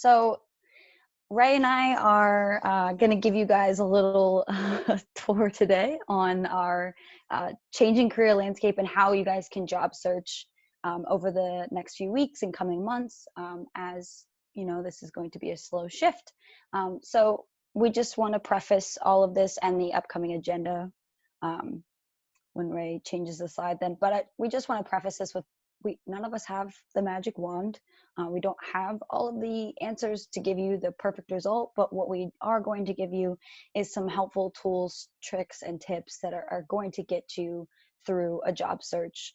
So Ray and I are going to give you guys a little tour today on our changing career landscape and how you guys can job search over the next few weeks and coming months, as you know, this is going to be a slow shift. So we just want to preface all of this and the upcoming agenda when Ray changes the slide then. But we just want to preface this with none of us have the magic wand. We don't have all of the answers to give you the perfect result, but what we are going to give you is some helpful tools, tricks, and tips that are going to get you through a job search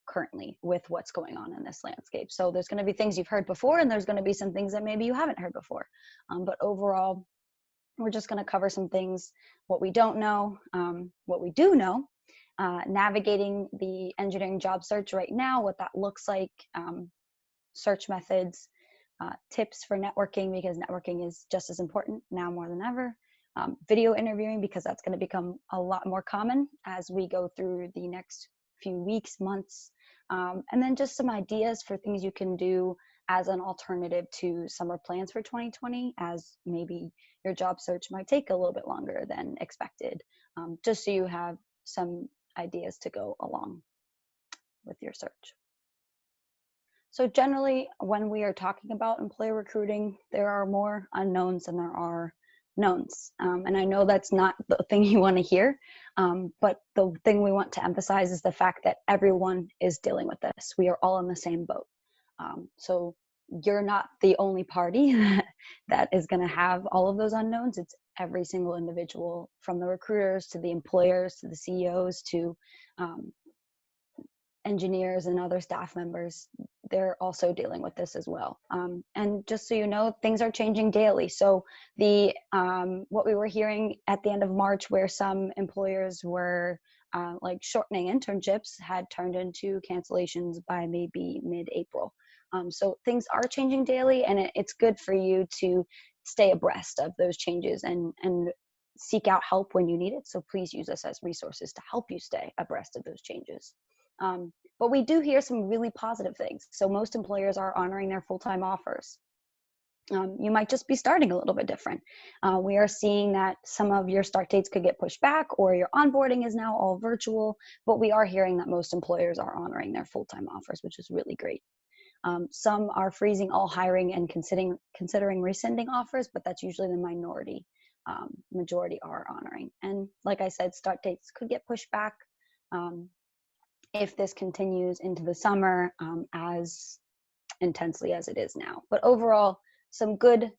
currently with what's going on in this landscape. So there's going to be things you've heard before, and there's going to be some things that maybe you haven't heard before. But overall, we're just going to cover some things, what we don't know, what we do know, navigating the engineering job search right now, what that looks like, search methods, tips for networking, because networking is just as important now more than ever, video interviewing, because that's going to become a lot more common as we go through the next few weeks, months, and then just some ideas for things you can do as an alternative to summer plans for 2020, as maybe your job search might take a little bit longer than expected, just so you have some ideas to go along with your search. So generally, when we are talking about employer recruiting, there are more unknowns than there are knowns. And I know that's not the thing you want to hear, but the thing we want to emphasize is the fact that everyone is dealing with this. We are all in the same boat. So you're not the only party that is going to have all of those unknowns. It's every single individual, from the recruiters to the employers to the CEOs to engineers and other staff members. They're also dealing with this as well. And just so you know, things are changing daily. So the what we were hearing at the end of March, where some employers were like shortening internships, had turned into cancellations by maybe mid-April. So things are changing daily, and it's good for you to stay abreast of those changes and seek out help when you need it. So please use us as resources to help you stay abreast of those changes. But we do hear some really positive things. So most employers are honoring their full-time offers. You might just be starting a little bit different. We are seeing that some of your start dates could get pushed back, or your onboarding is now all virtual, but we are hearing that most employers are honoring their full-time offers, which is really great. Some are freezing all hiring and considering rescinding offers, but that's usually the minority. Majority are honoring. And like I said, start dates could get pushed back if this continues into the summer as intensely as it is now. But overall, some good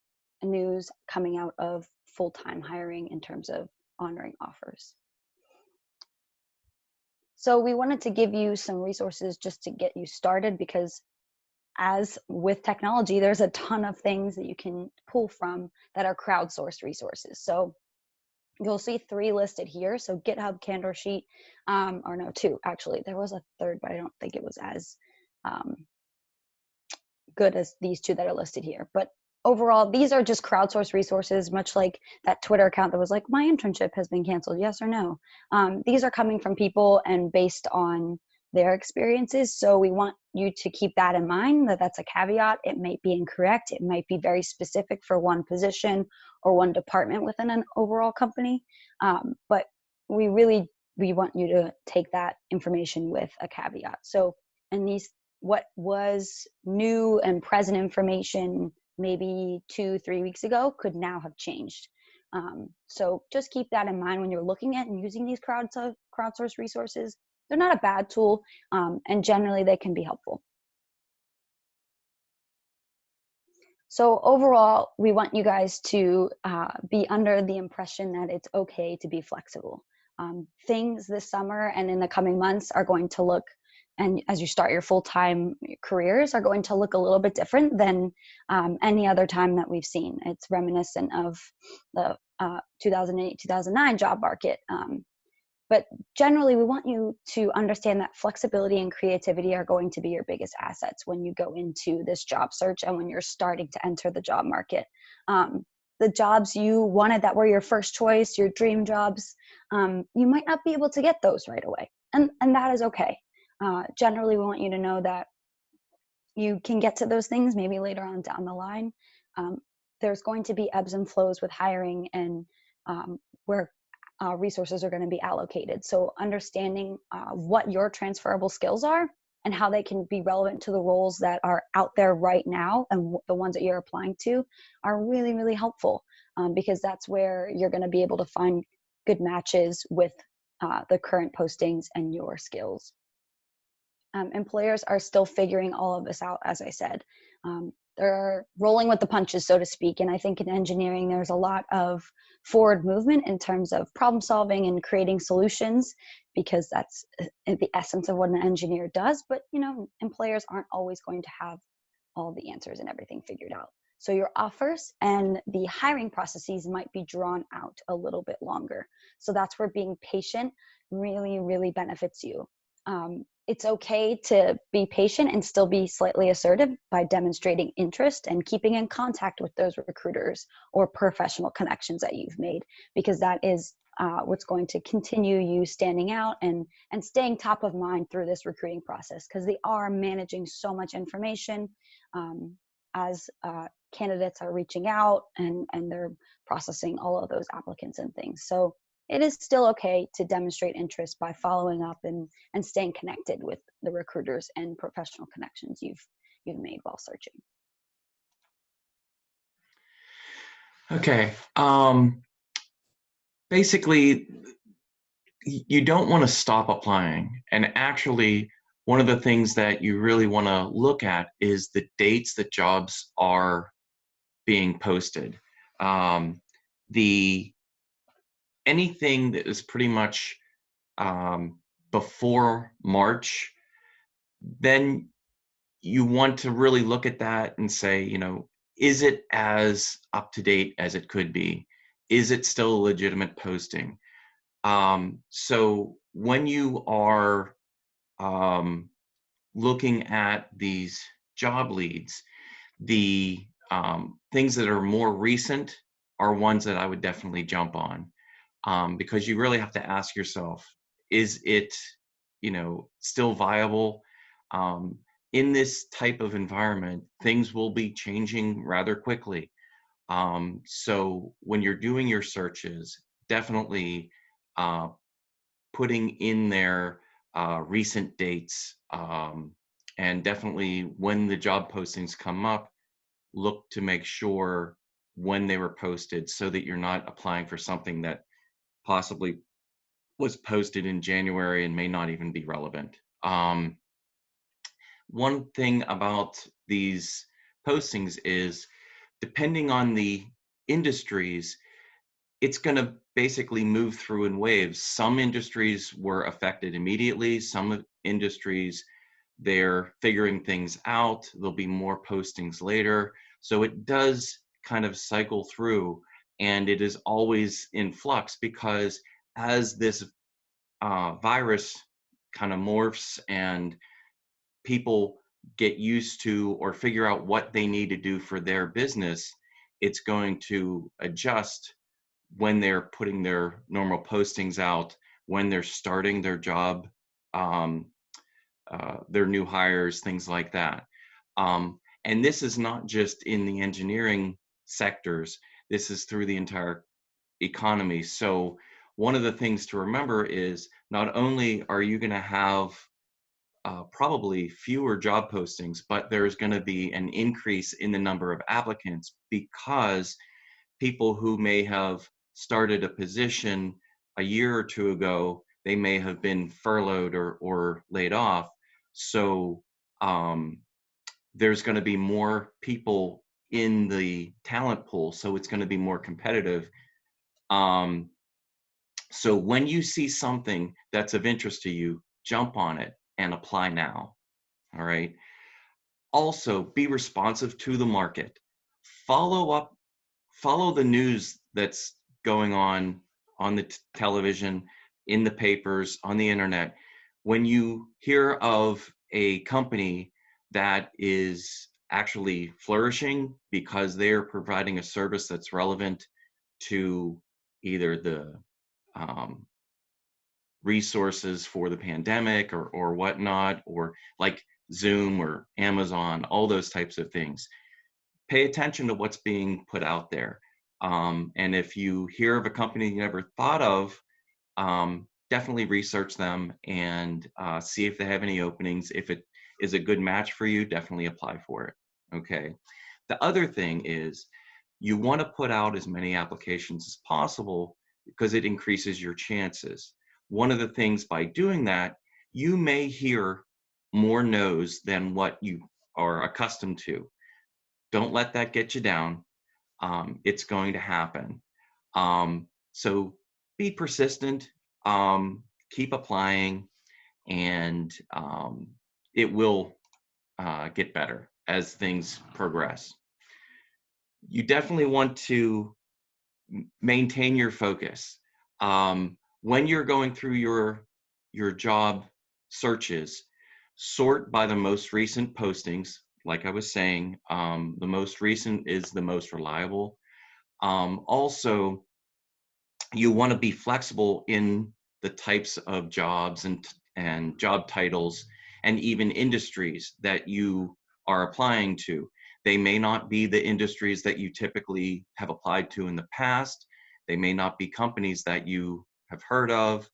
news coming out of full-time hiring in terms of honoring offers. So we wanted to give you some resources just to get you started, because as with technology, there's a ton of things that you can pull from that are crowdsourced resources. So you'll see 3 listed here. So GitHub, Candor Sheet, or no, 2 actually. There was a third, but I don't think it was as good as these 2 that are listed here. But overall, these are just crowdsourced resources, much like that Twitter account that was like, my internship has been canceled, yes or no. These are coming from people and based on their experiences. So we want you to keep that in mind, that that's a caveat. It might be incorrect. It might be very specific for one position or one department within an overall company. But we want you to take that information with a caveat. So, and what was new and present information maybe 2-3 weeks ago could now have changed. So just keep that in mind when you're looking at and using these crowdsourced resources. They're not a bad tool, and generally they can be helpful. So overall, we want you guys to be under the impression that it's okay to be flexible. Things this summer and in the coming months are going to look, and as you start your full-time careers, are going to look a little bit different than any other time that we've seen. It's reminiscent of the 2008-2009 job market. But generally, we want you to understand that flexibility and creativity are going to be your biggest assets when you go into this job search and when you're starting to enter the job market. The jobs you wanted that were your first choice, your dream jobs, you might not be able to get those right away. And that is okay. Generally, we want you to know that you can get to those things maybe later on down the line. Um, there's going to be ebbs and flows with hiring and where resources are going to be allocated. So understanding what your transferable skills are and how they can be relevant to the roles that are out there right now and the ones that you're applying to are really, really helpful, because that's where you're going to be able to find good matches with the current postings and your skills. Employers are still figuring all of this out, as I said. They're rolling with the punches, so to speak. And I think in engineering, there's a lot of forward movement in terms of problem solving and creating solutions, because that's the essence of what an engineer does. But, employers aren't always going to have all the answers and everything figured out. So your offers and the hiring processes might be drawn out a little bit longer. So that's where being patient really, really benefits you. It's okay to be patient and still be slightly assertive by demonstrating interest and keeping in contact with those recruiters or professional connections that you've made, because that is what's going to continue you standing out and staying top of mind through this recruiting process, because they are managing so much information as candidates are reaching out and they're processing all of those applicants and things. So it is still okay to demonstrate interest by following up and staying connected with the recruiters and professional connections you've made while searching. Okay. Basically, you don't want to stop applying. And actually, one of the things that you really want to look at is the dates that jobs are being posted. Anything that is pretty much before March, then you want to really look at that and say, is it as up to date as it could be? Is it still a legitimate posting? So when you are looking at these job leads, the things that are more recent are ones that I would definitely jump on, because you really have to ask yourself, is it, still viable? In this type of environment, things will be changing rather quickly. So when you're doing your searches, definitely putting in there recent dates, and definitely when the job postings come up, look to make sure when they were posted so that you're not applying for something that possibly was posted in January and may not even be relevant. One thing about these postings is, depending on the industries, it's going to basically move through in waves. Some industries were affected immediately. Some industries, they're figuring things out. There'll be more postings later. So it does kind of cycle through, and it is always in flux, because as this virus kind of morphs and people get used to or figure out what they need to do for their business, it's going to adjust when they're putting their normal postings out, when they're starting their job, their new hires, things like that. And this is not just in the engineering sectors, this is through the entire economy. So one of the things to remember is, not only are you going to have probably fewer job postings, but there's going to be an increase in the number of applicants, because people who may have started a position a year or two ago, they may have been furloughed or laid off. So there's going to be more people in the talent pool, so it's going to be more competitive. So when you see something that's of interest to you, jump on it and apply now. All right. Also, be responsive to the market. Follow the news that's going on the television, in the papers, on the internet. When you hear of a company that is actually flourishing because they're providing a service that's relevant to either the resources for the pandemic or whatnot, or like Zoom or Amazon, all those types of things. Pay attention to what's being put out there. And if you hear of a company you never thought of, definitely research them and see if they have any openings. If it is a good match for you, definitely apply for it. Okay. The other thing is you want to put out as many applications as possible because it increases your chances. One of the things by doing that, you may hear more no's than what you are accustomed to. Don't let that get you down. It's going to happen. So be persistent, keep applying, and it will get better as things progress. You definitely want to maintain your focus. When you're going through your job searches, sort by the most recent postings. Like I was saying, the most recent is the most reliable. Also, you want to be flexible in the types of jobs and job titles and even industries that you are applying to. They may not be the industries that you typically have applied to in the past. They may not be companies that you have heard of,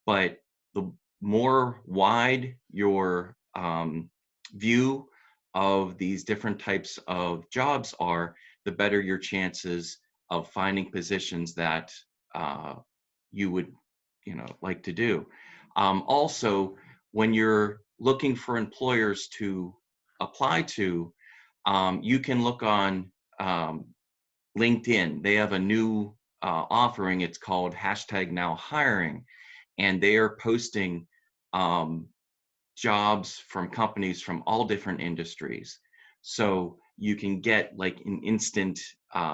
but the more wide your view of these different types of jobs are, the better your chances of finding positions that you would, like to do. Also, when you're looking for employers to apply to, you can look on LinkedIn. They have a new offering. It's called #NowHiring, and they are posting jobs from companies from all different industries. So you can get like an instant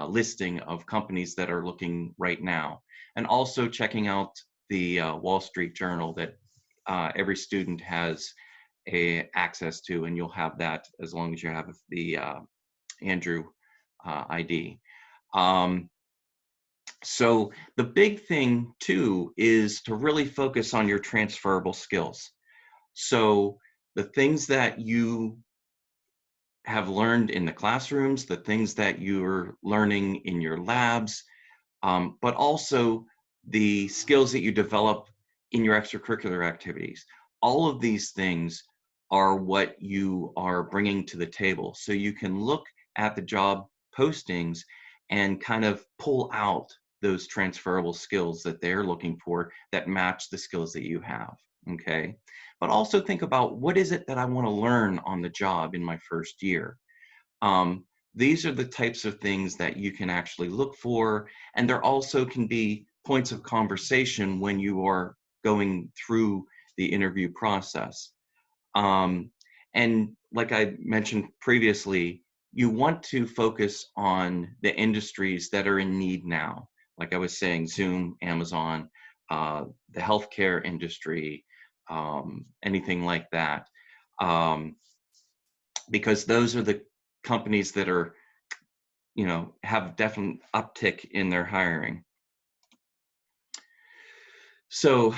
listing of companies that are looking right now. And also checking out the Wall Street Journal that every student has access to, and you'll have that as long as you have the Andrew ID. So the big thing too is to really focus on your transferable skills. So the things that you have learned in the classrooms, the things that you're learning in your labs, but also the skills that you develop in your extracurricular activities. All of these things are what you are bringing to the table. So you can look at the job postings and kind of pull out those transferable skills that they're looking for that match the skills that you have, okay? But also think about, what is it that I want to learn on the job in my first year? These are the types of things that you can actually look for, and there also can be points of conversation when you are going through the interview process. And like I mentioned previously, you want to focus on the industries that are in need now. Like I was saying, Zoom, Amazon, the healthcare industry, anything like that. Because those are the companies that are, have definite uptick in their hiring. So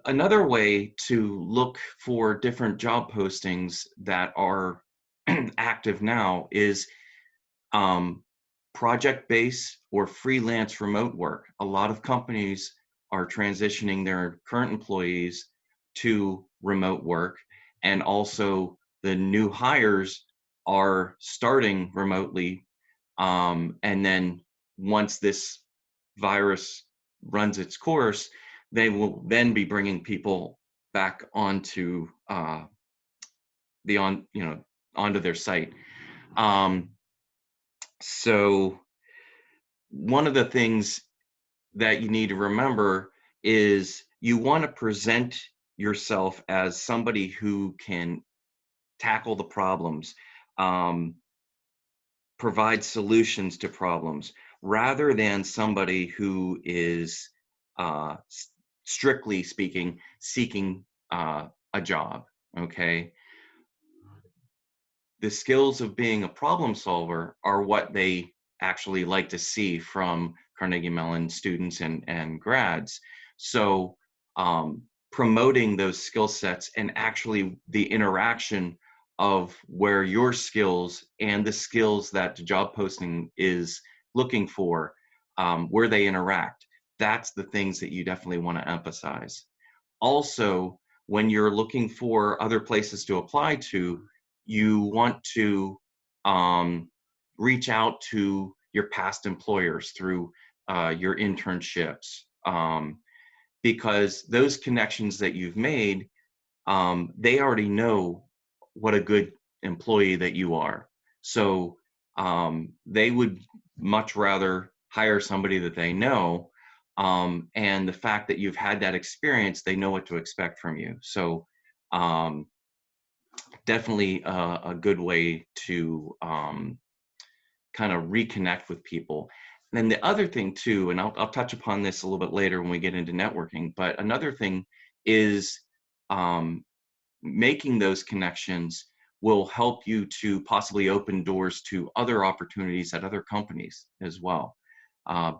another way to look for different job postings that are active now is project-based or freelance remote work. A lot of companies are transitioning their current employees to remote work, and also the new hires are starting remotely. And then once this virus runs its course, they will then be bringing people back onto onto their site. So one of the things that you need to remember is you want to present yourself as somebody who can tackle the problems, provide solutions to problems, rather than somebody who is strictly speaking seeking a job. Okay, the skills of being a problem solver are what they actually like to see from Carnegie Mellon students and grads. So promoting those skill sets and actually the interaction of where your skills and the skills that the job posting is looking for, where they interact. That's the things that you definitely want to emphasize. Also, when you're looking for other places to apply to, you want to reach out to your past employers through your internships, because those connections that you've made, they already know what a good employee that you are. So they would much rather hire somebody that they know. And the fact that you've had that experience, they know what to expect from you. So definitely a good way to kind of reconnect with people. And then the other thing too, and I'll touch upon this a little bit later when we get into networking, but another thing is making those connections will help you to possibly open doors to other opportunities at other companies as well,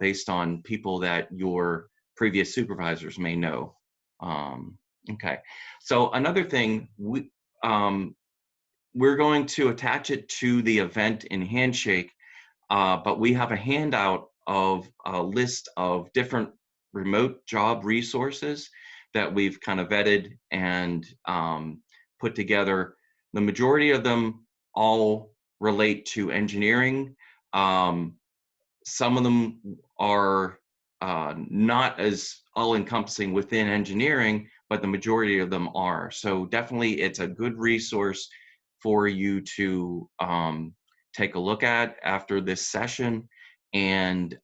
based on people that your previous supervisors may know. Okay, so another thing, we're going to attach it to the event in Handshake, but we have a handout of a list of different remote job resources that we've kind of vetted and put together. The majority of them all relate to engineering. Some of them are not as all-encompassing within engineering, but the majority of them are. So definitely it's a good resource for you to take a look at after this session, and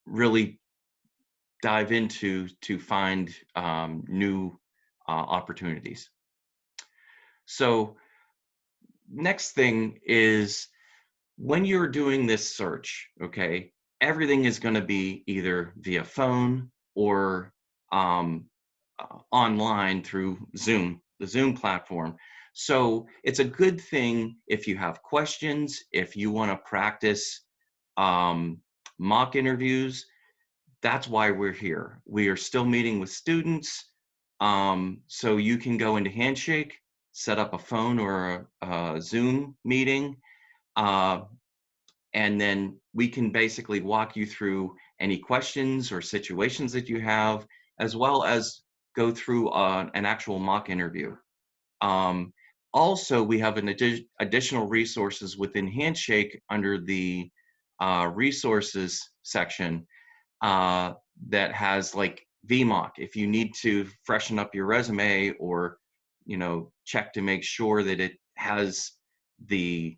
really dive into to find new opportunities. So next thing is, when you're doing this search, okay, everything is going to be either via phone or online through Zoom, the Zoom platform. So it's a good thing if you have questions, if you want to practice mock interviews. That's why we're here. We are still meeting with students. So you can go into Handshake, set up a phone or a Zoom meeting, and then we can basically walk you through any questions or situations that you have, as well as go through an actual mock interview. Also, we have an additional resources within Handshake under the resources section that has like VMock. If you need to freshen up your resume, or check to make sure that it has the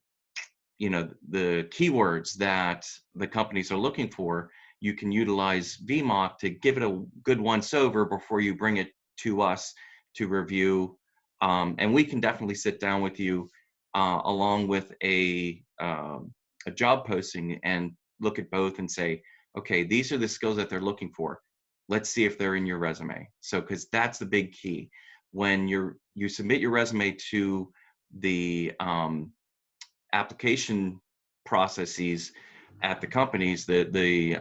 the keywords that the companies are looking for, you can utilize VMock to give it a good once over before you bring it to us to review. And we can definitely sit down with you along with a job posting and look at both and say, okay, these are the skills that they're looking for. Let's see if they're in your resume. So, because that's the big key. When you submit your resume to the application processes at the companies, the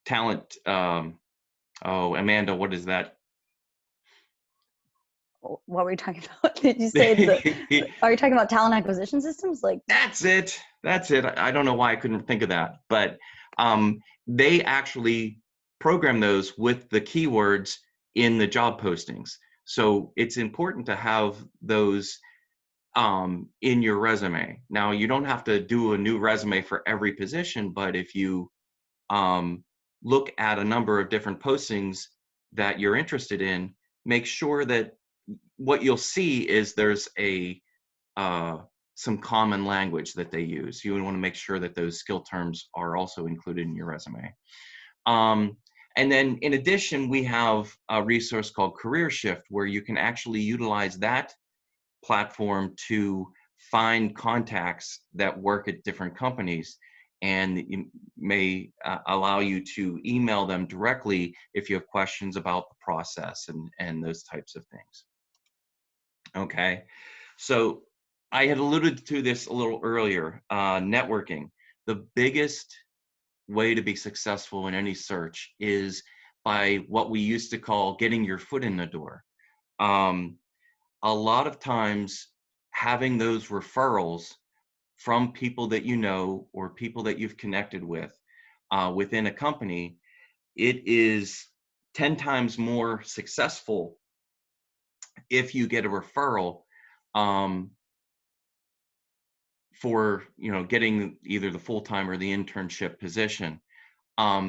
talent, oh, Amanda, what is that? What were you talking about? Did you say are you talking about talent acquisition systems? Like, That's it. I don't know why I couldn't think of that, but they actually program those with the keywords in the job postings. So it's important to have those in your resume. Now, you don't have to do a new resume for every position, but if you look at a number of different postings that you're interested in, make sure that what you'll see is there's some common language that they use. You want to make sure that those skill terms are also included in your resume. And then in addition, we have a resource called Career Shift, where you can actually utilize that platform to find contacts that work at different companies, and it may allow you to email them directly if you have questions about the process and those types of things. Okay, so I had alluded to this a little earlier, networking. The biggest way to be successful in any search is by what we used to call getting your foot in the door. Um, a lot of times having those referrals from people that you know or people that you've connected with within a company, it is 10 times more successful if you get a referral um, for getting either the full-time or the internship position.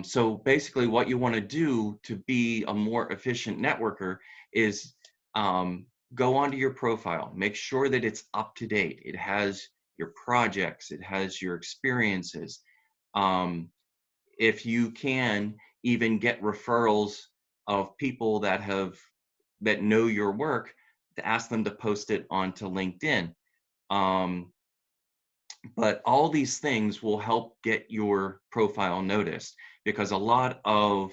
So basically what you want to do to be a more efficient networker is go onto your profile, make sure that it's up to date. It has your projects, it has your experiences. If you can even get referrals of people that know your work, to ask them to post it onto LinkedIn. But all these things will help get your profile noticed, because a lot of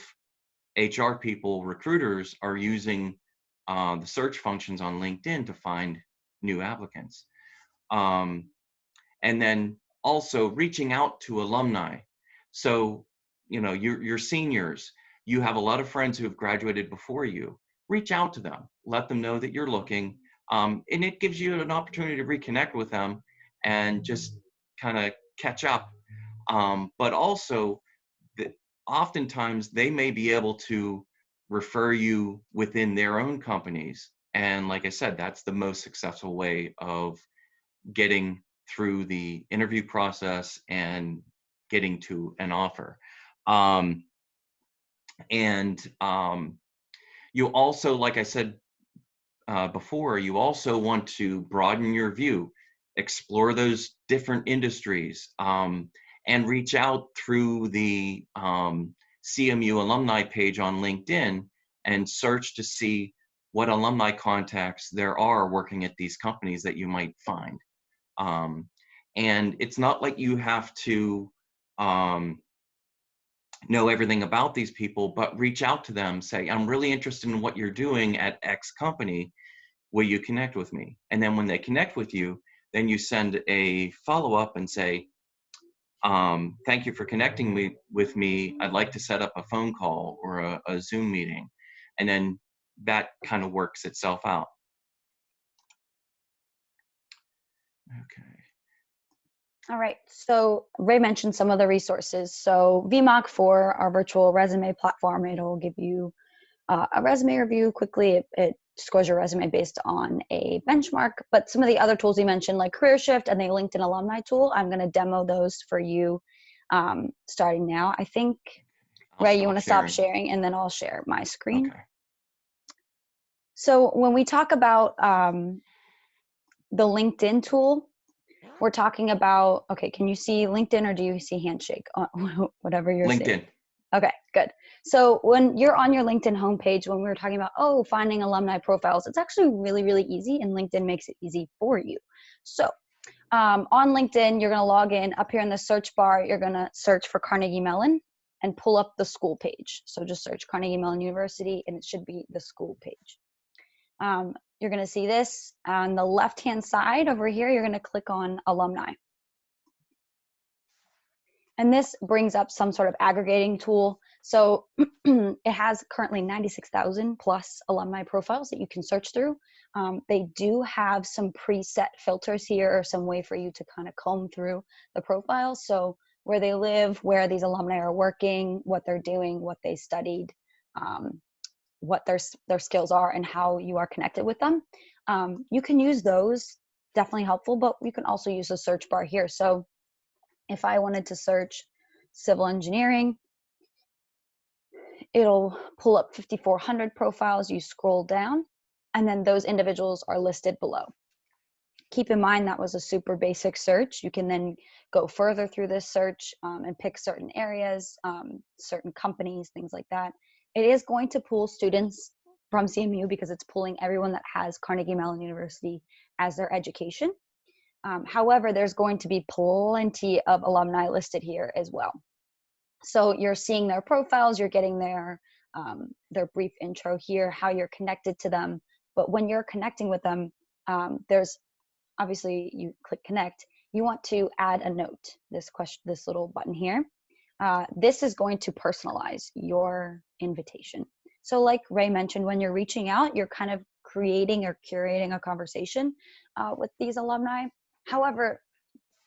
HR people, recruiters, are using the search functions on LinkedIn to find new applicants. And then also reaching out to alumni. So, your seniors, you have a lot of friends who have graduated before you. Reach out to them, let them know that you're looking, and it gives you an opportunity to reconnect with them and just kind of catch up. But also, oftentimes they may be able to refer you within their own companies. And like I said, that's the most successful way of getting through the interview process and getting to an offer. And you also, like I said before, you also want to broaden your view, explore those different industries, and reach out through the CMU alumni page on LinkedIn and search to see what alumni contacts there are working at these companies that you might find. And it's not like you have to know everything about these people, but reach out to them, say, I'm really interested in what you're doing at X company. Will you connect with me? And then when they connect with you, then you send a follow-up and say, thank you for connecting with me. I'd like to set up a phone call or a Zoom meeting. And then that kind of works itself out. Okay. All right, so Ray mentioned some of the resources. So VMOC, for our virtual resume platform, it'll give you a resume review quickly. It scores your resume based on a benchmark. But some of the other tools you mentioned, like CareerShift and the LinkedIn alumni tool, I'm going to demo those for you starting now. I think, Ray, you want to stop sharing, and then I'll share my screen. Okay. So when we talk about the LinkedIn tool, we're talking about, okay, can you see LinkedIn or do you see Handshake? Whatever you're LinkedIn. seeing. Okay, good. So when you're on your LinkedIn homepage, when we were talking about, finding alumni profiles, it's actually really, really easy, and LinkedIn makes it easy for you. So on LinkedIn, you're going to log in. Up here in the search bar, you're going to search for Carnegie Mellon and pull up the school page. So just search Carnegie Mellon University, and it should be the school page. You're going to see this on the left-hand side over here. You're going to click on alumni. And this brings up some sort of aggregating tool. So it has currently 96,000 plus alumni profiles that you can search through. They do have some preset filters here, or some way for you to kind of comb through the profiles. So where they live, where these alumni are working, what they're doing, what they studied, what their skills are, and how you are connected with them. You can use those, definitely helpful, but you can also use the search bar here. So if I wanted to search civil engineering, it'll pull up 5,400 profiles. You scroll down, and then those individuals are listed below. Keep in mind that was a super basic search. You can then go further through this search and pick certain areas, certain companies, things like that. It is going to pull students from CMU because it's pulling everyone that has Carnegie Mellon University as their education. However, there's going to be plenty of alumni listed here as well. So you're seeing their profiles, you're getting their brief intro here, how you're connected to them. But when you're connecting with them, there's obviously, you click connect. You want to add a note, this little button here. this is going to personalize your invitation. So like Ray mentioned, when you're reaching out, you're kind of creating or curating a conversation with these alumni. However,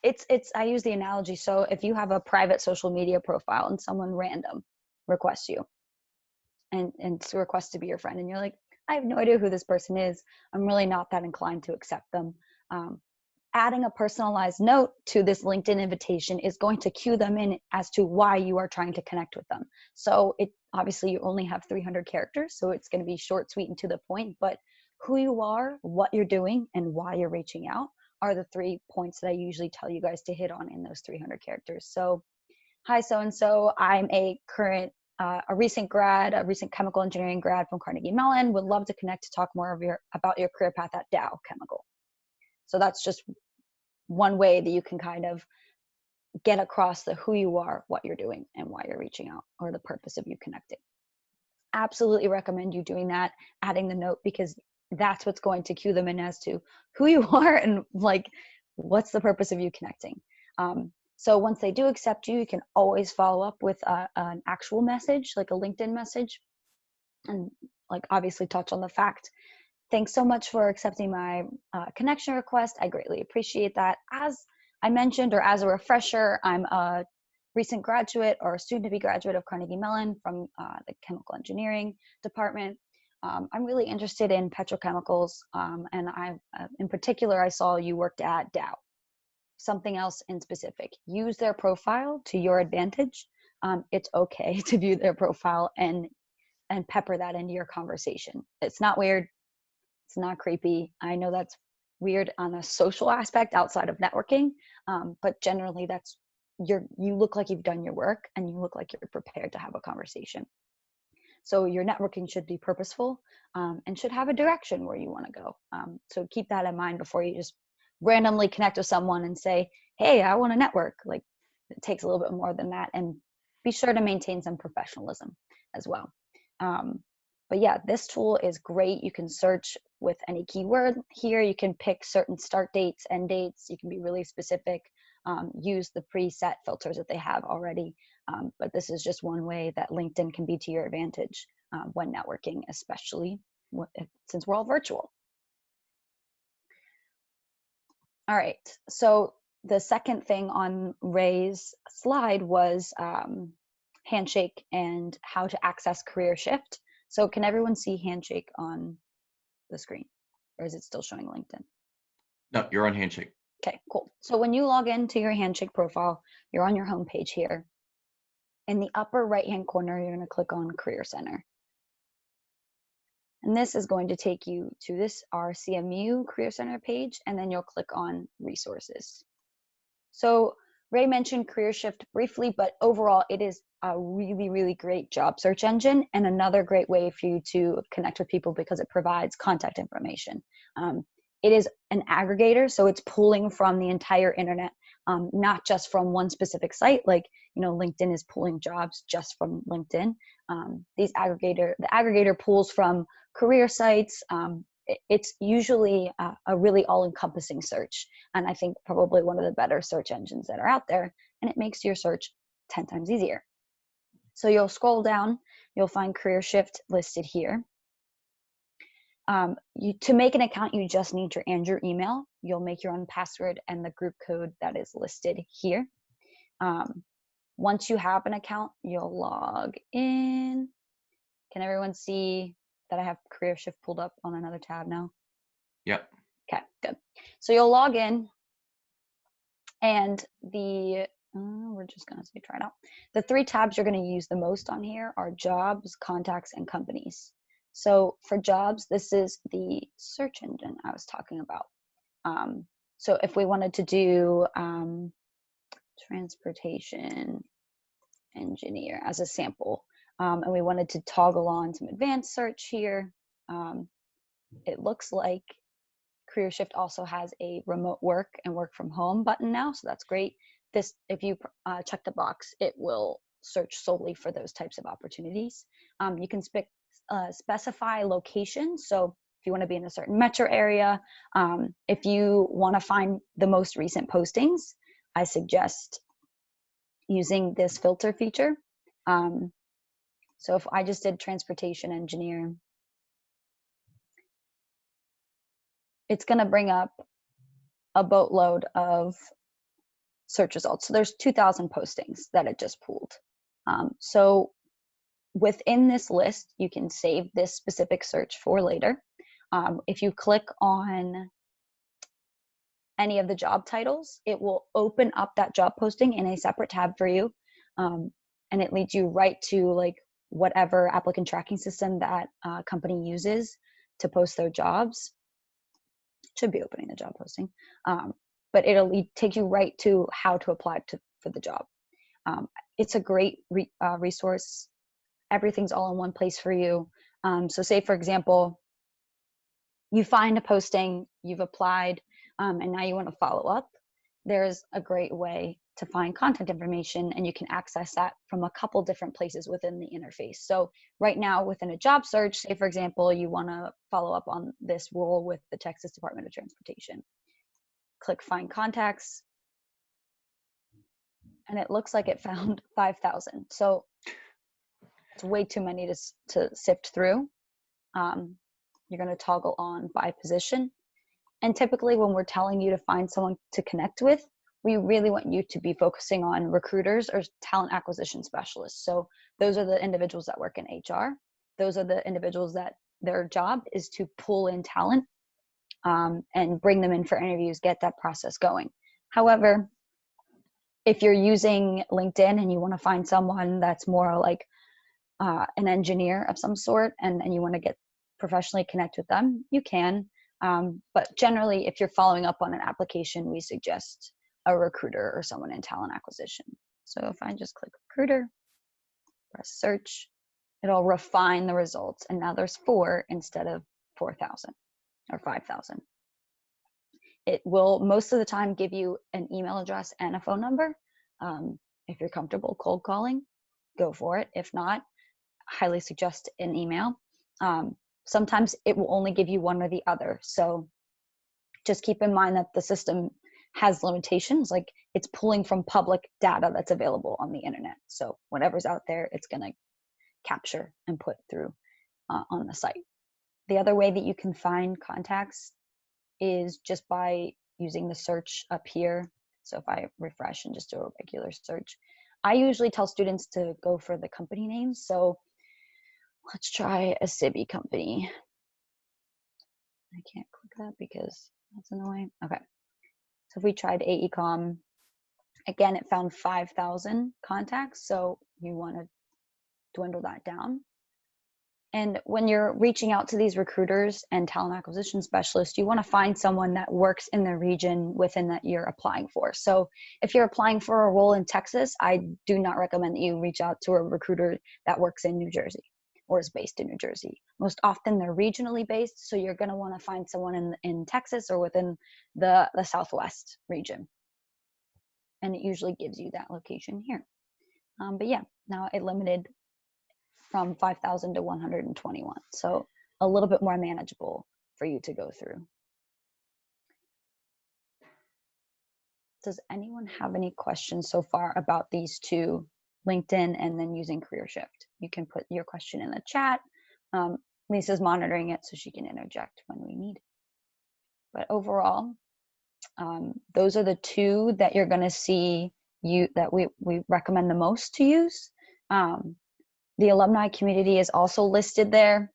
it's I use the analogy. So if you have a private social media profile and someone random requests you and requests to be your friend, and you're like, I have no idea who this person is. I'm really not that inclined to accept them. Adding a personalized note to this LinkedIn invitation is going to cue them in as to why you are trying to connect with them. So it obviously you only have 300 characters, so it's going to be short, sweet, and to the point, but who you are, what you're doing, and why you're reaching out are the 3 points that I usually tell you guys to hit on in those 300 characters. So, hi, so-and-so, I'm a recent grad, a recent chemical engineering grad from Carnegie Mellon, would love to connect to talk more about your career path at Dow Chemical. So that's just one way that you can kind of get across the who you are, what you're doing, and why you're reaching out, or the purpose of you connecting. Absolutely recommend you doing that, adding the note, because that's what's going to cue them in as to who you are and like what's the purpose of you connecting. So once they do accept you, you can always follow up with an actual message, like a LinkedIn message, and like obviously touch on the fact, thanks so much for accepting my connection request. I greatly appreciate that. As I mentioned, or as a refresher, I'm a recent graduate or a soon-to-be graduate of Carnegie Mellon from the chemical engineering department. I'm really interested in petrochemicals, and in particular, I saw you worked at Dow. Something else in specific. Use their profile to your advantage. It's okay to view their profile and pepper that into your conversation. It's not weird. It's not creepy. I know that's weird on a social aspect outside of networking, but generally that's you look like you've done your work and you look like you're prepared to have a conversation. So your networking should be purposeful and should have a direction where you want to go. So keep that in mind before you just randomly connect with someone and say, hey, I want to network. Like, it takes a little bit more than that, and be sure to maintain some professionalism as well. But yeah, this tool is great. You can search with any keyword here. You can pick certain start dates, end dates. You can be really specific. Use the preset filters that they have already. But this is just one way that LinkedIn can be to your advantage when networking, especially since we're all virtual. All right, so the second thing on Ray's slide was Handshake and how to access Career Shift. So can everyone see Handshake on the screen, or is it still showing LinkedIn? No, you're on Handshake. Okay, cool. So when you log into your Handshake profile, you're on your home page here. In the upper right-hand corner, you're going to click on Career Center. And this is going to take you to this our CMU Career Center page, and then you'll click on Resources. So Ray mentioned Career Shift briefly, but overall it is a really, really great job search engine and another great way for you to connect with people because it provides contact information. It is an aggregator, so it's pulling from the entire internet, not just from one specific site. Like, LinkedIn is pulling jobs just from LinkedIn. The aggregator pulls from career sites. It's usually a really all-encompassing search, and I think probably one of the better search engines that are out there, and it makes your search 10 times easier. So you'll scroll down, you'll find Career Shift listed here. To make an account, you just need to enter your email. You'll make your own password and the group code that is listed here. Once you have an account, you'll log in. Can everyone see that I have Career Shift pulled up on another tab now? Yep. Okay, good. So you'll log in, and we're just going to say try it out. The 3 tabs you're going to use the most on here are jobs, contacts, and companies. So for jobs, this is the search engine I was talking about. So if we wanted to do transportation engineer as a sample, and we wanted to toggle on some advanced search here, it looks like Career Shift also has a remote work and work from home button now, so that's great. This, if you check the box, it will search solely for those types of opportunities. You can specify location, so if you want to be in a certain metro area, if you want to find the most recent postings, I suggest using this filter feature. So if I just did transportation engineer, it's going to bring up a boatload of search results. So there's 2,000 postings that it just pulled. So within this list, you can save this specific search for later. If you click on any of the job titles, it will open up that job posting in a separate tab for you. And it leads you right to like whatever applicant tracking system that company uses to post their jobs. It should be opening the job posting, but it'll take you right to how to apply for the job. It's a great resource. Everything's all in one place for you. So say, for example, you find a posting, you've applied, and now you want to follow up. There's a great way to find contact information, and you can access that from a couple different places within the interface. So right now within a job search, say for example, you want to follow up on this role with the Texas Department of Transportation. Click Find Contacts, and it looks like it found 5,000. So it's way too many to sift through. You're going to toggle on by position. And typically when we're telling you to find someone to connect with, we really want you to be focusing on recruiters or talent acquisition specialists. So those are the individuals that work in HR. Those are the individuals that their job is to pull in talent and bring them in for interviews, get that process going. However, if you're using LinkedIn and you want to find someone that's more like an engineer of some sort and you want to get professionally connect with them, you can. But generally, if you're following up on an application, we suggest a recruiter or someone in talent acquisition. So if I just click recruiter, press search, it'll refine the results. And now there's 4 instead of 4,000 or 5,000. It will most of the time give you an email address and a phone number. If you're comfortable cold calling, go for it. If not, highly suggest an email. Sometimes it will only give you one or the other. So just keep in mind that the system has limitations, like it's pulling from public data that's available on the internet. So whatever's out there, it's going to capture and put through on the site. The other way that you can find contacts is just by using the search up here. So if I refresh and just do a regular search, I usually tell students to go for the company names. So let's try a Civi company. I can't click that because that's annoying. Okay. So if we tried AECOM, again, it found 5,000 contacts. So you want to dwindle that down. And when you're reaching out to these recruiters and talent acquisition specialists, you want to find someone that works in the region within that you're applying for. So if you're applying for a role in Texas, I do not recommend that you reach out to a recruiter that works in New Jersey or is based in New Jersey. Most often they're regionally based, so you're going to want to find someone in Texas or within the Southwest region. And it usually gives you that location here. But yeah, now it limited from 5,000 to 121. So a little bit more manageable for you to go through. Does anyone have any questions so far about these two, LinkedIn and then using CareerShift? You can put your question in the chat. Lisa's monitoring it so she can interject when we need. But overall, those are the two that you're going to see that we recommend the most to use. The alumni community is also listed there.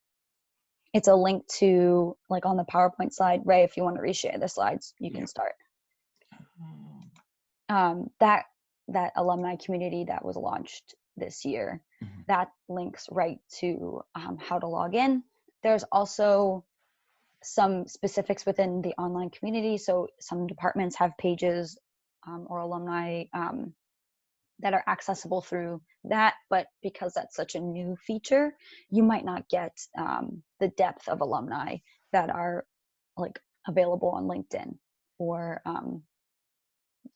It's a link to, like on the PowerPoint slide. Ray, if you want to reshare the slides, you can start. That alumni community that was launched this year, that links right to how to log in. There's also some specifics within the online community. So some departments have pages or alumni that are accessible through that, but because that's such a new feature, you might not get the depth of alumni that are like available on LinkedIn or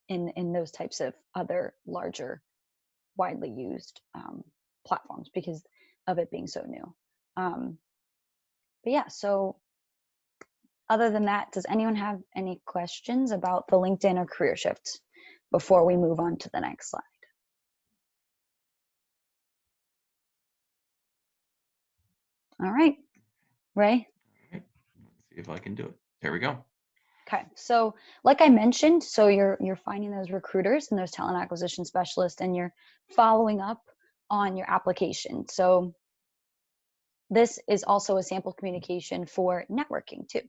in those types of other larger, widely used platforms because of it being so new. But yeah, so other than that, does anyone have any questions about the LinkedIn or CareerShift before we move on to the next slide? All right, Ray. All right. Let's see if I can do it. There we go. Okay, so like I mentioned, so you're finding those recruiters and those talent acquisition specialists, and you're following up on your application. So this is also a sample communication for networking too.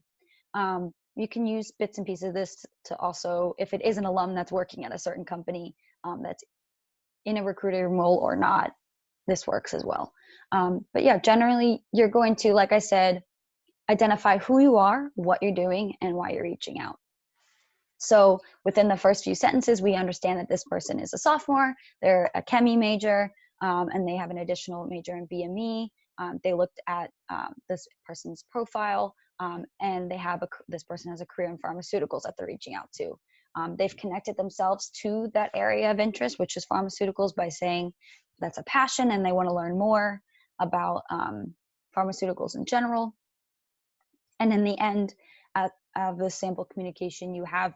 You can use bits and pieces of this to also, if it is an alum that's working at a certain company that's in a recruiter role or not, this works as well. But yeah, generally you're going to, like I said, identify who you are, what you're doing, and why you're reaching out. So within the first few sentences, we understand that this person is a sophomore, they're a chemie major, and they have an additional major in BME. They looked at this person's profile, and this person has a career in pharmaceuticals that they're reaching out to. They've connected themselves to that area of interest, which is pharmaceuticals, by saying that's a passion and they want to learn more about pharmaceuticals in general. And in the end of the sample communication, you have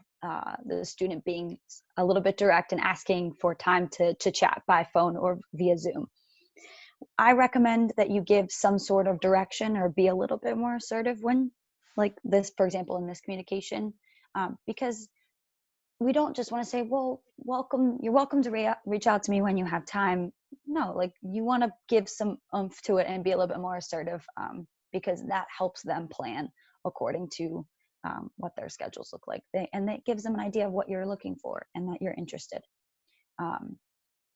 the student being a little bit direct and asking for time to chat by phone or via Zoom. I recommend that you give some sort of direction or be a little bit more assertive when, like this, for example, in this communication, because we don't just want to say, well, you're welcome to reach out to me when you have time. No, like you want to give some oomph to it and be a little bit more assertive, because that helps them plan according to what their schedules look like. And that gives them an idea of what you're looking for and that you're interested.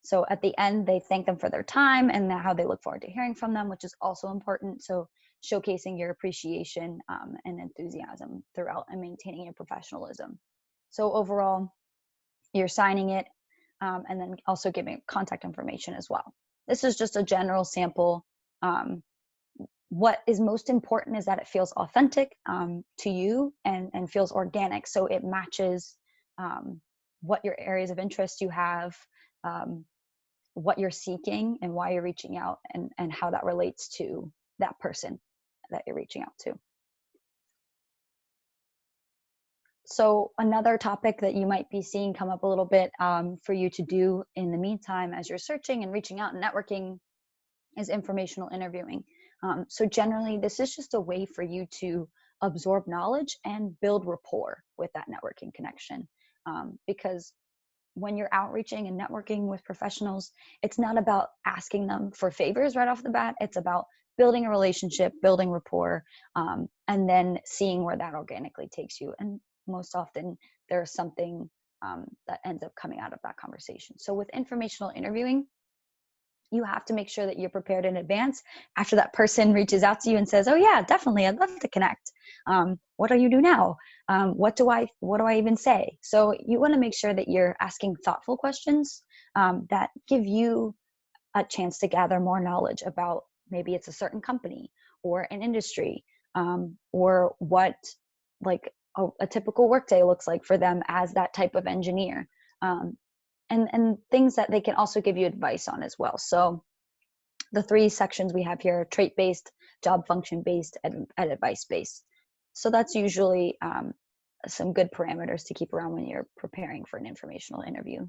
So at the end, they thank them for their time and how they look forward to hearing from them, which is also important. So showcasing your appreciation and enthusiasm throughout and maintaining your professionalism. So overall, you're signing it and then also giving contact information as well. This is just a general sample. What is most important is that it feels authentic to you and feels organic. So it matches what your areas of interest you have, what you're seeking and why you're reaching out, and how that relates to that person that you're reaching out to. So another topic that you might be seeing come up a little bit for you to do in the meantime as you're searching and reaching out and networking is informational interviewing. So generally, this is just a way for you to absorb knowledge and build rapport with that networking connection. Because when you're outreaching and networking with professionals, it's not about asking them for favors right off the bat. It's about building a relationship, building rapport, and then seeing where that organically takes you. And most often, there's something that ends up coming out of that conversation. So with informational interviewing, you have to make sure that you're prepared in advance after that person reaches out to you and says, oh yeah, definitely, I'd love to connect. What do you do now? What do I even say? So you want to make sure that you're asking thoughtful questions that give you a chance to gather more knowledge about, maybe it's a certain company or an industry, or what like a typical workday looks like for them as that type of engineer. And things that they can also give you advice on as well. So the 3 sections we have here are trait-based, job function-based, and advice-based. So that's usually some good parameters to keep around when you're preparing for an informational interview.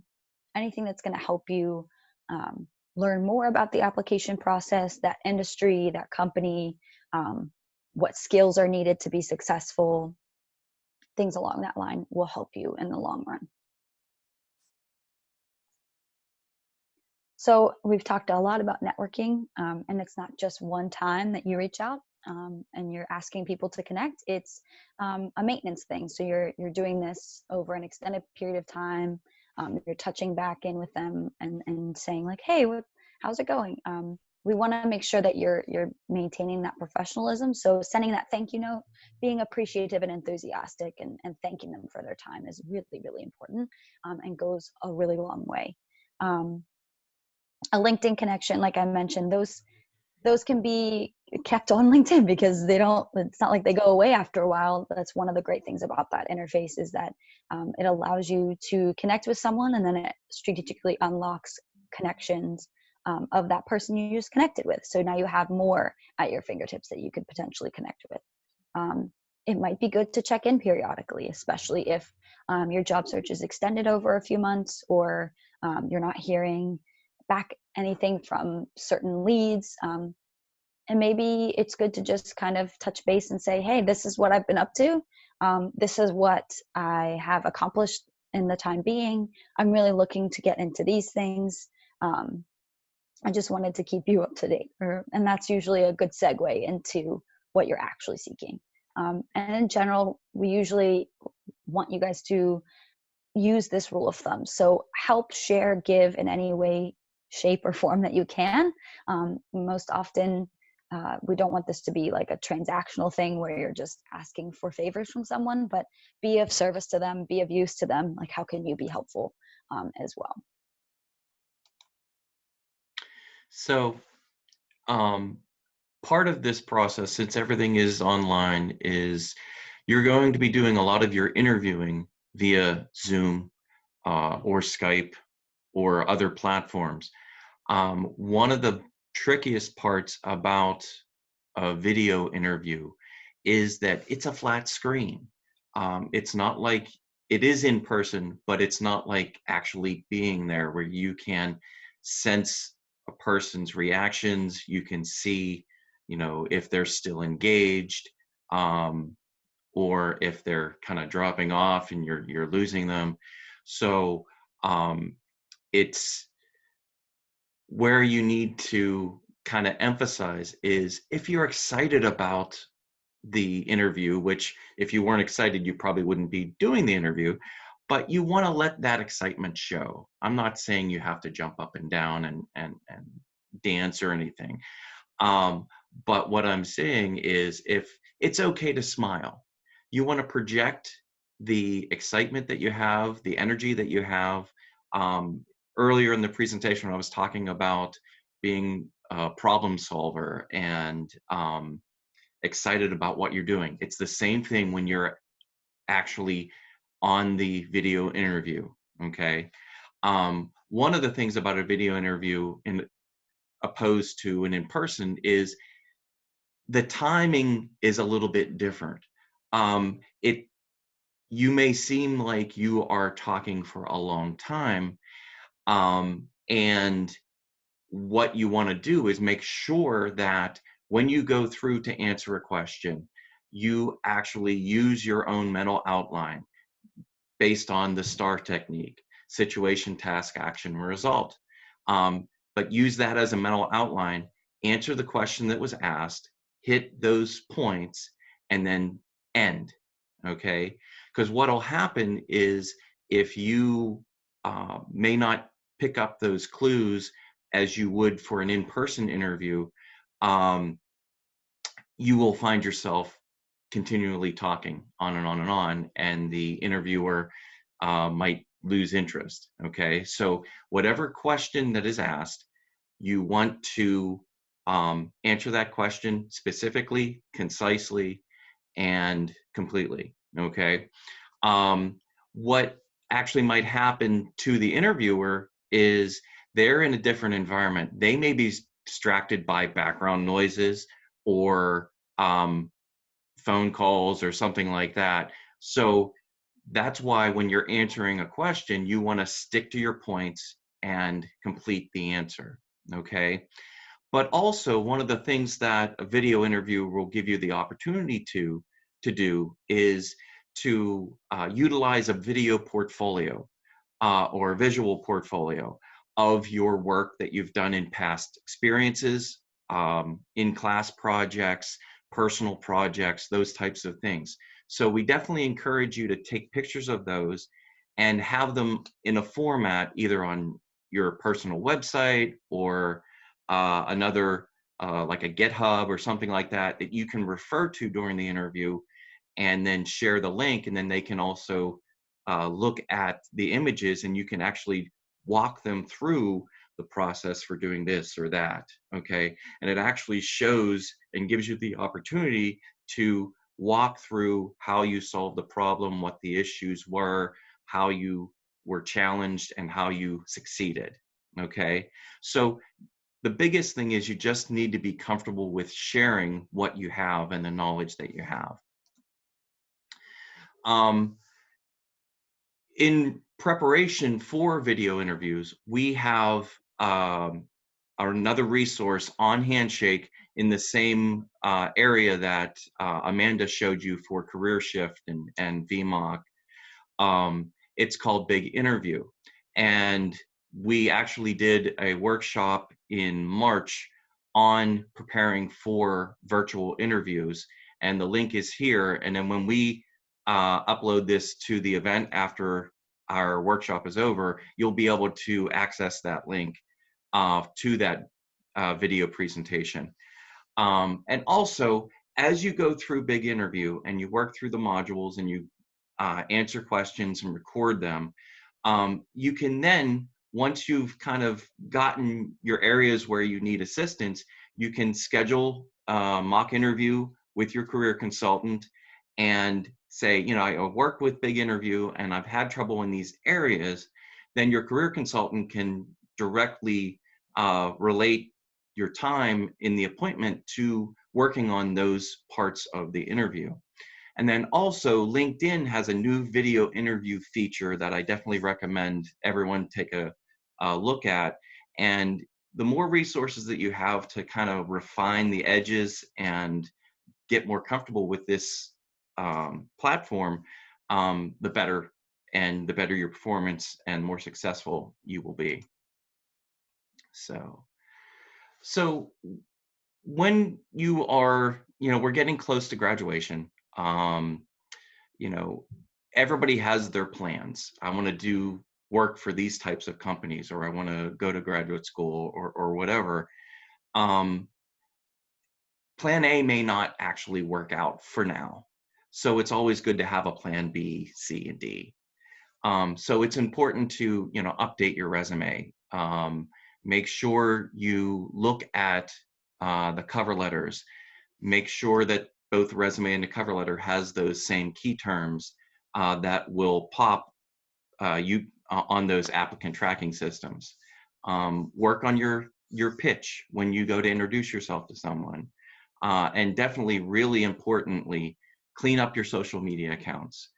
Anything that's going to help you learn more about the application process, that industry, that company, what skills are needed to be successful, things along that line will help you in the long run. So we've talked a lot about networking, and it's not just one time that you reach out and you're asking people to connect. It's a maintenance thing. So you're doing this over an extended period of time. You're touching back in with them and saying like, hey, how's it going? We want to make sure that you're maintaining that professionalism. So sending that thank you note, being appreciative and enthusiastic, and thanking them for their time is really, really important and goes a really long way. A LinkedIn connection, like I mentioned, those can be kept on LinkedIn because it's not like they go away after a while. That's one of the great things about that interface, is that it allows you to connect with someone, and then it strategically unlocks connections of that person you just connected with. So now you have more at your fingertips that you could potentially connect with. It might be good to check in periodically, especially if your job search is extended over a few months, or you're not hearing back anything from certain leads. And maybe it's good to just kind of touch base and say, hey, this is what I've been up to. This is what I have accomplished in the time being. I'm really looking to get into these things. Um, I just wanted to keep you up to date. And that's usually a good segue into what you're actually seeking. And in general, we usually want you guys to use this rule of thumb. So help, share, give in any way, shape, or form that you can. Most often, we don't want this to be like a transactional thing where you're just asking for favors from someone, but be of service to them, be of use to them. Like, how can you be helpful as well? So, um, part of this process, since everything is online, is you're going to be doing a lot of your interviewing via Zoom or Skype or other platforms. One of the trickiest parts about a video interview is that it's a flat screen. It's not like it is in person, but it's not like actually being there where you can sense a person's reactions. You can see, if they're still engaged, um, or if they're kind of dropping off and you're losing them. So it's where you need to kind of emphasize is if you're excited about the interview, which if you weren't excited, you probably wouldn't be doing the interview, but you want to let that excitement show. I'm not saying you have to jump up and down and dance or anything. But what I'm saying is if it's okay to smile, you want to project the excitement that you have, the energy that you have. Um, Earlier in the presentation, I was talking about being a problem solver and excited about what you're doing. It's the same thing when you're actually on the video interview, okay? One of the things about a video interview in opposed to an in-person is the timing is a little bit different. It You may seem like you are talking for a long time, and what you want to do is make sure that when you go through to answer a question, you actually use your own mental outline based on the STAR technique: situation, task, action, result. But use that as a mental outline, answer the question that was asked, hit those points, and then end. Okay? Because what will happen is if you may not pick up those clues as you would for an in-person interview, um, you will find yourself continually talking on and on and on, and the interviewer might lose interest. Okay, so whatever question that is asked, you want to answer that question specifically, concisely, and completely. Okay, what actually might happen to the interviewer is they're in a different environment. They may be distracted by background noises or phone calls or something like that. So that's why when you're answering a question, you want to stick to your points and complete the answer. Okay. But also, one of the things that a video interview will give you the opportunity to do is to utilize a video portfolio or a visual portfolio of your work that you've done in past experiences, in class projects, personal projects, those types of things. So we definitely encourage you to take pictures of those and have them in a format either on your personal website or another like a GitHub or something like that that you can refer to during the interview, and then share the link, and then they can also look at the images and you can actually walk them through the process for doing this or that. Okay, and it actually shows and gives you the opportunity to walk through how you solved the problem, what the issues were, how you were challenged, and how you succeeded. Okay, so the biggest thing is you just need to be comfortable with sharing what you have and the knowledge that you have. Um, in preparation for video interviews, we have another resource on Handshake in the same area that Amanda showed you for Career Shift and VMOC. It's called Big Interview. And we actually did a workshop in March on preparing for virtual interviews. And the link is here. And then when we upload this to the event after our workshop is over, you'll be able to access that link to that video presentation. And also, as you go through Big Interview and you work through the modules and you answer questions and record them, you can then, once you've kind of gotten your areas where you need assistance, you can schedule a mock interview with your career consultant and say, you know, I work with Big Interview and I've had trouble in these areas. Then your career consultant can directly relate your time in the appointment to working on those parts of the interview. And then also LinkedIn has a new video interview feature that I definitely recommend everyone take a look at. And the more resources that you have to kind of refine the edges and get more comfortable with this platform, the better, and the better your performance and more successful you will be. So when you are, you know, we're getting close to graduation. You know, everybody has their plans. I want to do work for these types of companies, or I want to go to graduate school, or whatever. Plan A may not actually work out for now. So it's always good to have a plan B, C, and D. So it's important to, you know, update your resume. Make sure you look at the cover letters. Make sure that both the resume and the cover letter has those same key terms that will pop you on those applicant tracking systems. Work on your pitch when you go to introduce yourself to someone. And definitely, really importantly, clean up your social media accounts.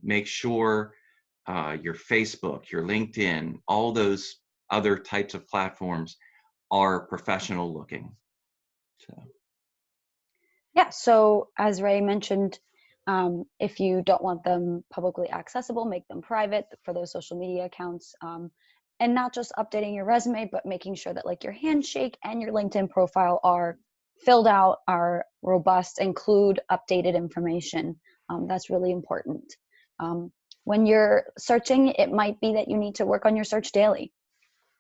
Make sure your Facebook, your LinkedIn, all those other types of platforms are professional looking. So. Yeah, so as Ray mentioned, if you don't want them publicly accessible, make them private for those social media accounts. And not just updating your resume, but making sure that like your Handshake and your LinkedIn profile are filled out, are robust, include updated information. That's really important. When you're searching, it might be that you need to work on your search daily.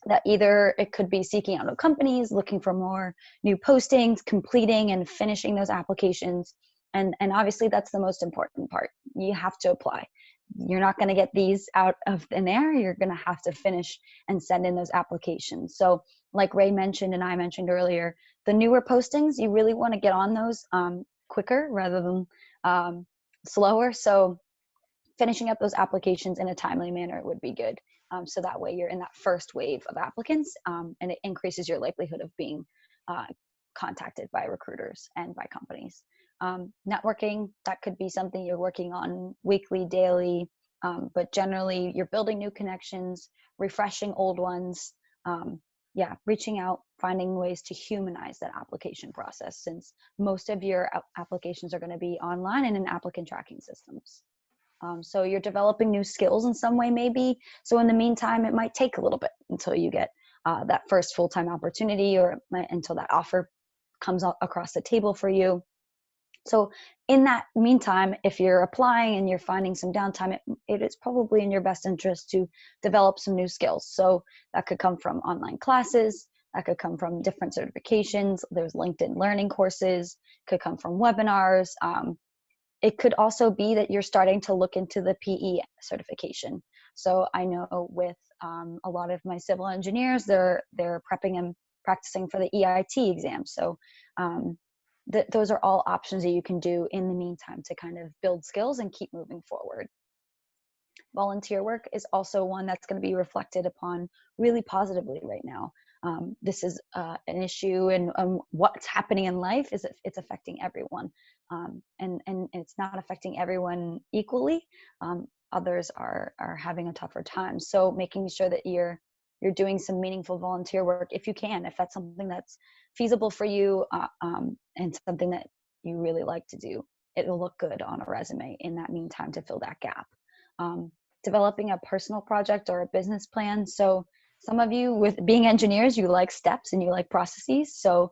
That either it could be seeking out new companies, looking for more new postings, completing and finishing those applications. And obviously that's the most important part. You have to apply. You're not going to get these out of thin air. You're going to have to finish and send in those applications. So like Ray mentioned and I mentioned earlier, the newer postings, you really want to get on those quicker rather than slower. So finishing up those applications in a timely manner would be good. So that way you're in that first wave of applicants, and it increases your likelihood of being contacted by recruiters and by companies. Networking, that could be something you're working on weekly, daily, but generally you're building new connections, refreshing old ones. Yeah, reaching out, finding ways to humanize that application process, since most of your applications are going to be online and in applicant tracking systems. So you're developing new skills in some way, maybe. So in the meantime, it might take a little bit until you get that first full-time opportunity, or until that offer comes across the table for you. So in that meantime, if you're applying and you're finding some downtime, it is probably in your best interest to develop some new skills. So that could come from online classes, that could come from different certifications. There's LinkedIn learning courses, could come from webinars. It could also be that you're starting to look into the PE certification. So I know with a lot of my civil engineers, they're prepping and practicing for the EIT exam. So those are all options that you can do in the meantime to kind of build skills and keep moving forward. Volunteer work is also one that's going to be reflected upon really positively right now. This is an issue, and what's happening in life is it's affecting everyone, and it's not affecting everyone equally. Others are having a tougher time. So making sure that you're you're doing some meaningful volunteer work if you can, if that's something that's feasible for you, and something that you really like to do. It'll look good on a resume in that meantime to fill that gap. Developing a personal project or a business plan. So some of you, with being engineers, you like steps and you like processes. So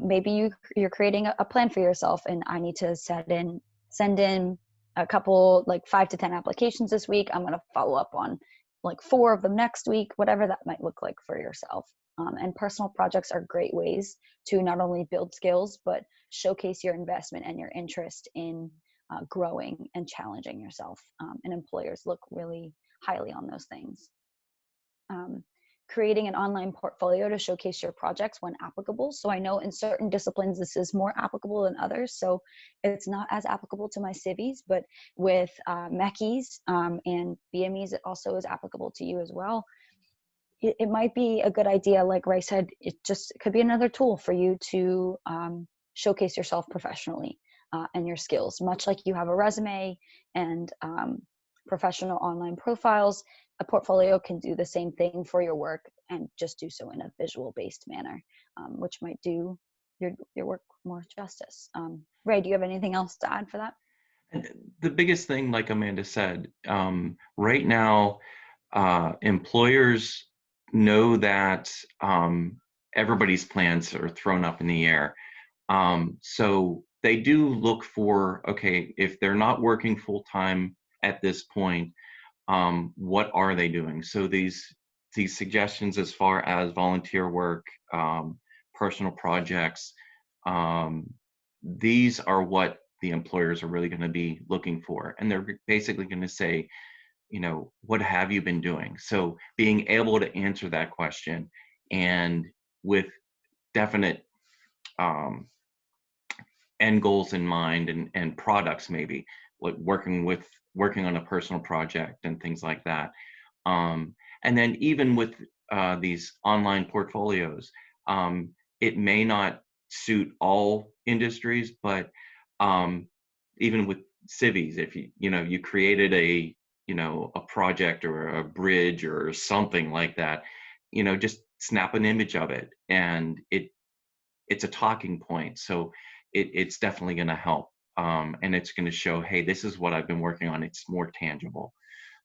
maybe you're creating a plan for yourself, and I need to send in a couple, like 5 to 10 applications this week. I'm going to follow up on like 4 of them next week, whatever that might look like for yourself. And personal projects are great ways to not only build skills, but showcase your investment and your interest in growing and challenging yourself. And employers look really highly on those things. Creating an online portfolio to showcase your projects when applicable. So I know in certain disciplines this is more applicable than others, so it's not as applicable to my civies, but with MECs and BMEs, it also is applicable to you as well. It might be a good idea, like Ray said, it could be another tool for you to showcase yourself professionally and your skills. Much like you have a resume and professional online profiles, a portfolio can do the same thing for your work, and just do so in a visual based manner, which might do your work more justice. Ray, do you have anything else to add for that? And the biggest thing, like Amanda said, right now, employers know that everybody's plans are thrown up in the air. So they do look for, okay, if they're not working full time at this point, what are they doing? So these suggestions as far as volunteer work, personal projects, these are what the employers are really going to be looking for. And they're basically going to say, what have you been doing? So being able to answer that question, and with definite end goals in mind, and products, maybe like working on a personal project and things like that. And then even with these online portfolios, it may not suit all industries, but even with civies, if you created a project or a bridge or something like that, just snap an image of it, and it's a talking point. So it's definitely going to help. And it's going to show, hey, this is what I've been working on. It's more tangible.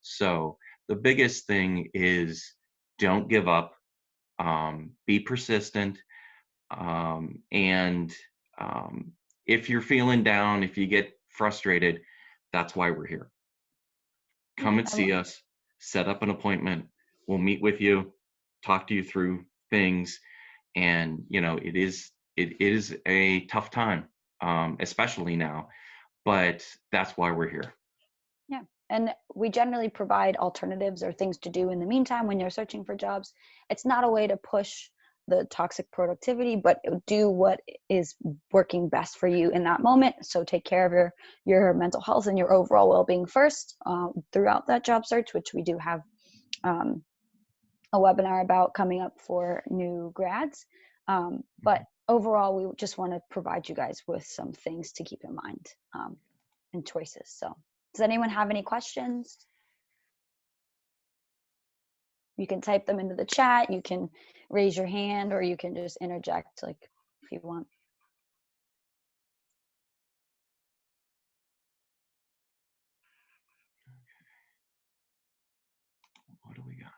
So the biggest thing is, don't give up, be persistent. And if you're feeling down, if you get frustrated, that's why we're here. Come and see us, set up an appointment. We'll meet with you, talk to you through things. And, it is a tough time, especially now, but that's why we're here. Yeah. And we generally provide alternatives or things to do in the meantime when you're searching for jobs. It's not a way to push the toxic productivity, but do what is working best for you in that moment. So take care of your mental health and your overall well-being first throughout that job search, which we do have a webinar about coming up for new grads. But overall, we just want to provide you guys with some things to keep in mind and choices. So does anyone have any questions? You can type them into the chat, you can raise your hand, or you can just interject, like, if you want. What do we got?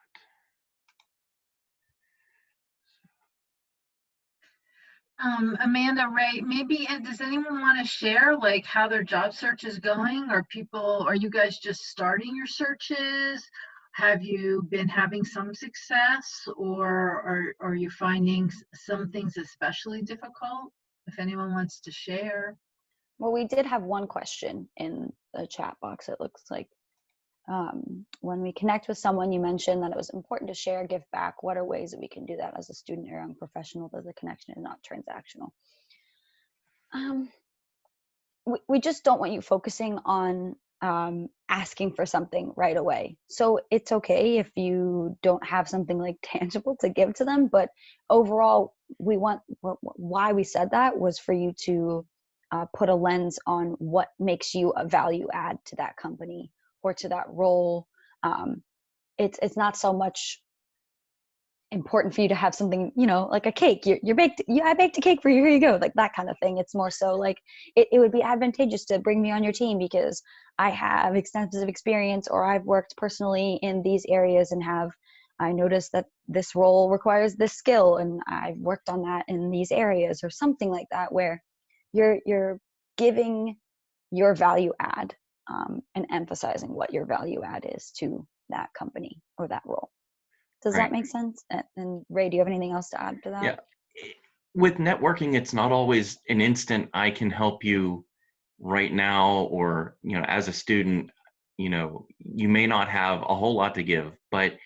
Amanda, Ray, maybe does anyone want to share like how their job search is going? Are you guys just starting your searches? Have you been having some success, or are you finding some things especially difficult? If anyone wants to share. Well, we did have one question in the chat box. It looks like when we connect with someone, you mentioned that it was important to share, give back. What are ways that we can do that as a student or young professional, that the connection is not transactional? We just don't want you focusing on asking for something right away. So it's okay if you don't have something like tangible to give to them, but overall, why we said that was for you to put a lens on what makes you a value add to that company or to that role. It's not so much important for you to have something, you know, like a cake. You're baked. Yeah, I baked a cake for you. Here you go. Like that kind of thing. It's more so like it would be advantageous to bring me on your team because I have extensive experience, or I've worked personally in these areas and I noticed that this role requires this skill, and I've worked on that in these areas, or something like that, where you're giving your value add, and emphasizing what your value add is to that company or that role. Does that Right. make sense? And Ray, do you have anything else to add to that? Yeah. With networking, it's not always an instant I can help you right now, or, you know, as a student, you know, you may not have a whole lot to give, but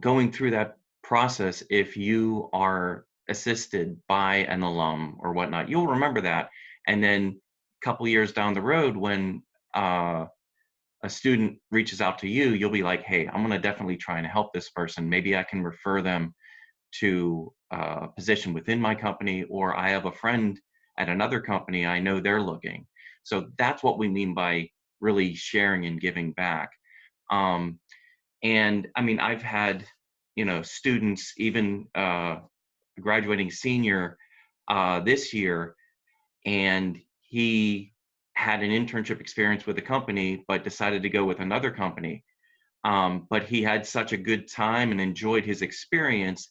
going through that process, if you are assisted by an alum or whatnot, you'll remember that. And then a couple years down the road, when a student reaches out to you, you'll be like, hey, I'm going to definitely try and help this person. Maybe I can refer them to a position within my company, or I have a friend at another company, I know they're looking. So that's what we mean by really sharing and giving back. And I mean, I've had, you know, students, even graduating senior this year, and he had an internship experience with a company, but decided to go with another company. But he had such a good time and enjoyed his experience.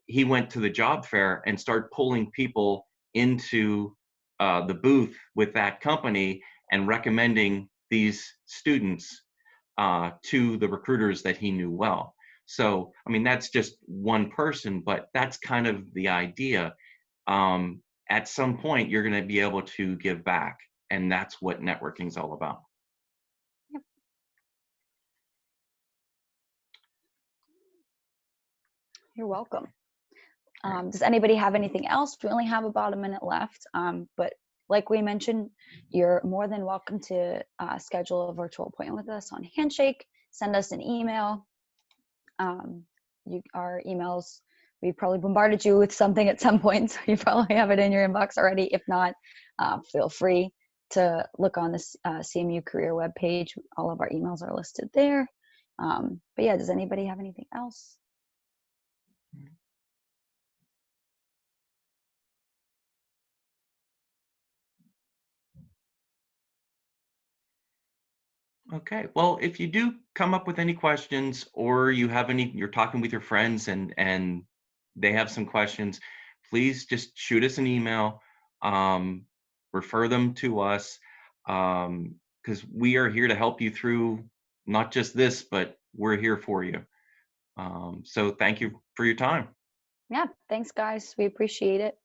He went to the job fair and started pulling people into the booth with that company and recommending these students to the recruiters that he knew well. So, I mean, that's just one person, but that's kind of the idea. At some point, you're going to be able to give back, and that's what networking is all about. Yep. You're welcome. Does anybody have anything else? We only have about a minute left, but like we mentioned, you're more than welcome to schedule a virtual appointment with us on Handshake. Send us an email. Our emails, we probably bombarded you with something at some point, so you probably have it in your inbox already. If not, feel free to look on the CMU career webpage. All of our emails are listed there. But yeah, does anybody have anything else? Okay, well, if you do come up with any questions, or you have any, you're talking with your friends and they have some questions, please just shoot us an email, refer them to us, because we are here to help you through not just this, but we're here for you. So thank you for your time. Yeah, thanks guys. We appreciate it.